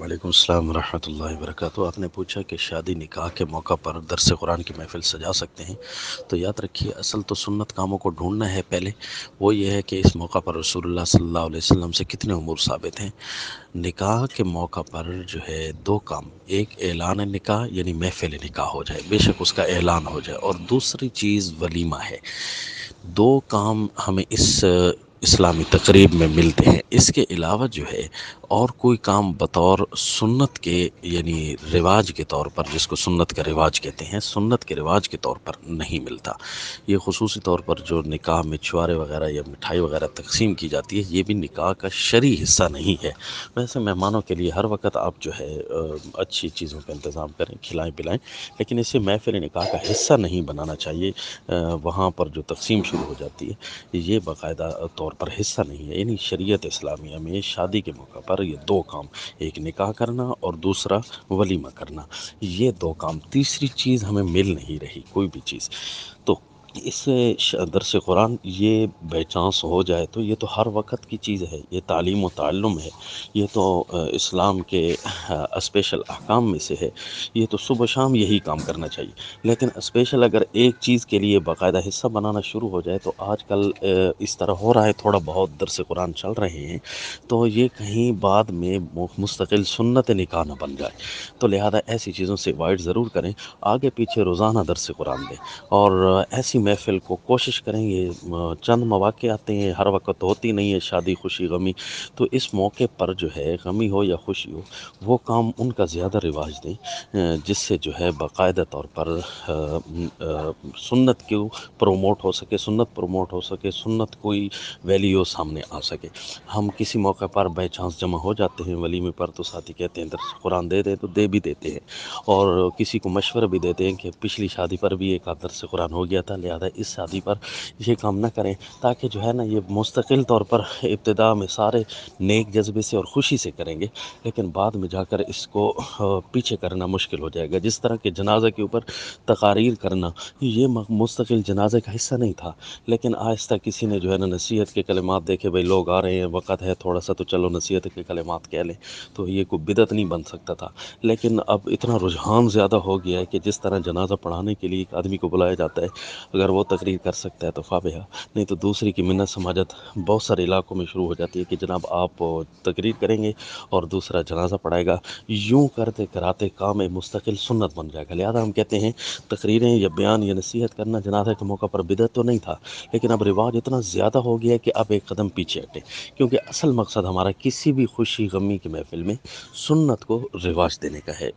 وعلیکم السلام ورحمۃ اللہ وبرکاتہ۔ آپ نے پوچھا کہ شادی نکاح کے موقع پر درس قرآن کی محفل سجا سکتے ہیں؟ تو یاد رکھیے، اصل تو سنت کاموں کو ڈھونڈنا ہے پہلے۔ وہ یہ ہے کہ اس موقع پر رسول اللہ صلی اللہ علیہ وسلم سے کتنے امور ثابت ہیں۔ نکاح کے موقع پر جو ہے دو کام، ایک اعلان نکاح یعنی محفل نکاح ہو جائے، بے شک اس کا اعلان ہو جائے، اور دوسری چیز ولیمہ ہے۔ دو کام ہمیں اس اسلامی تقریب میں ملتے ہیں۔ اس کے علاوہ جو ہے اور کوئی کام بطور سنت کے یعنی رواج کے طور پر، جس کو سنت کا رواج کہتے ہیں، سنت کے رواج کے طور پر نہیں ملتا۔ یہ خصوصی طور پر جو نکاح میں چھوارے وغیرہ یا مٹھائی وغیرہ تقسیم کی جاتی ہے، یہ بھی نکاح کا شرعی حصہ نہیں ہے۔ ویسے مہمانوں کے لیے ہر وقت آپ جو ہے اچھی چیزوں کا انتظام کریں، کھلائیں پلائیں، لیکن اسے محفل نکاح کا حصہ نہیں بنانا چاہیے۔ وہاں پر جو تقسیم شروع ہو جاتی ہے، یہ باقاعدہ طور پر حصہ نہیں ہے۔ یعنی شریعت اسلامیہ میں شادی کے موقع پر یہ دو کام، ایک نکاح کرنا اور دوسرا ولیمہ کرنا، یہ دو کام، تیسری چیز ہمیں مل نہیں رہی کوئی بھی چیز۔ تو اس درس قرآن یہ بائی چانس ہو جائے تو یہ تو ہر وقت کی چیز ہے، یہ تعلیم و تعلم ہے، یہ تو اسلام کے اسپیشل احکام میں سے ہے، یہ تو صبح شام یہی کام کرنا چاہیے۔ لیکن اسپیشل اگر ایک چیز کے لیے باقاعدہ حصہ بنانا شروع ہو جائے، تو آج کل اس طرح ہو رہا ہے، تھوڑا بہت درس قرآن چل رہے ہیں، تو یہ کہیں بعد میں مستقل سنت نکاح نہ بن جائے۔ تو لہذا ایسی چیزوں سے اوائڈ ضرور کریں، آگے پیچھے روزانہ درس قرآن دیں، اور ایسی محفل کو کوشش کریں۔ یہ چند مواقع آتے ہیں، ہر وقت ہوتی نہیں ہے شادی، خوشی غمی، تو اس موقع پر جو ہے غمی ہو یا خوشی ہو، وہ کام ان کا زیادہ رواج دیں، جس سے جو ہے باقاعدہ طور پر سنت کو پروموٹ ہو سکے، سنت پروموٹ ہو سکے، سنت کوئی ویلیو سامنے آ سکے۔ ہم کسی موقع پر بائی چانس جمع ہو جاتے ہیں ولیمے پر، تو ساتھی کہتے ہیں درس قرآن دے دیں، تو دے بھی دیتے ہیں، اور کسی کو مشورہ بھی دیتے ہیں کہ پچھلی شادی پر بھی ایک آدھ درس قرآن ہو گیا تھا، لہذا اس شادی پر یہ کام نہ کریں، تاکہ جو ہے نا یہ مستقل طور پر ابتدا میں سارے نیک جذبے سے اور خوشی سے کریں گے، لیکن بعد میں جا کر اس کو پیچھے کرنا مشکل ہو جائے گا۔ جس طرح کہ جنازہ کے اوپر تقاریر کرنا، یہ مستقل جنازے کا حصہ نہیں تھا، لیکن آہستہ کسی نے جو ہے نا نصیحت کے کلمات دیکھے، بھائی لوگ آ رہے ہیں، وقت ہے تھوڑا سا، تو چلو نصیحت کے کلمات کہہ لیں، تو یہ کوئی بدعت نہیں بن سکتا تھا۔ لیکن اب اتنا رجحان زیادہ ہو گیا ہے کہ جس طرح جنازہ پڑھانے کے لیے ایک آدمی کو بلایا جاتا ہے، اگر وہ تقریر کر سکتا ہے تو فابہہ، نہیں تو دوسری کی منت سماجت بہت سارے علاقوں میں شروع ہو جاتی ہے کہ جناب آپ تقریر کریں گے اور دوسرا جنازہ پڑھائے گا۔ یوں کرتے کراتے کام ایک مستقل سنت بن جائے گا۔ لہذا ہم کہتے ہیں تقریریں یا بیان یا نصیحت کرنا جنازہ کے موقع پر بدعت تو نہیں تھا، لیکن اب رواج اتنا زیادہ ہو گیا ہے کہ اب ایک قدم پیچھے ہٹیں، کیونکہ اصل مقصد ہمارا کسی بھی خوشی غمی کی محفل میں سنت کو رواج دینے کا ہے۔